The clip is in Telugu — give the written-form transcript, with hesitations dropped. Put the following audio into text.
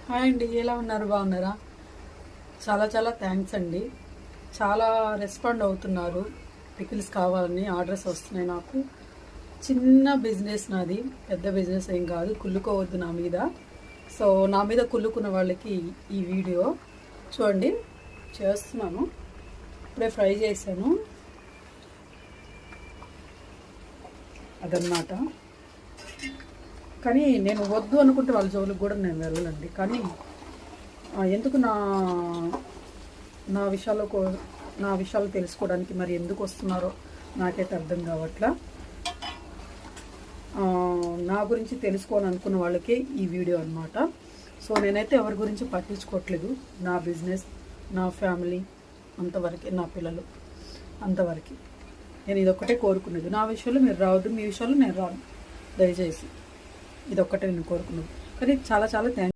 హాయ్ అండి, ఎలా ఉన్నారు? బాగున్నారా? చాలా చాలా థ్యాంక్స్ అండి. చాలా రెస్పాండ్ అవుతున్నారు. పికిల్స్ కావాలని ఆర్డర్స్ వస్తున్నాయి నాకు. చిన్న బిజినెస్ నాది, పెద్ద బిజినెస్ ఏం కాదు. కుళ్ళుకోవద్దు నా మీద. సో నా మీద కుళ్ళుకున్న వాళ్ళకి ఈ వీడియో చూడండి. చేస్తున్నాను, ఇప్పుడే ఫ్రై చేశాను అదన్నమాట. కానీ నేను వద్దు అనుకుంటే వాళ్ళ జోలికి కూడా నేను వెళ్ళాలండి. కానీ ఎందుకు నా నా విషయాలు నా విషయాలు తెలుసుకోవడానికి మరి ఎందుకు వస్తున్నారో నాకైతే అర్థం కావట్లా. నా గురించి తెలుసుకోవాలనుకున్న వాళ్ళకే ఈ వీడియో అనమాట. సో నేనైతే ఎవరి గురించి పట్టించుకోవట్లేదు. నా బిజినెస్, నా ఫ్యామిలీ అంతవరకే, నా పిల్లలు అంతవరకు. నేను ఇదొక్కటే కోరుకునేది. నా విషయంలో మీరు రావద్దు, మీ విషయంలో నేను రాను దయచేసి. ఇదొక్కటే నేను కోరుకున్నాను. కానీ చాలా చాలా థ్యాంక్స్.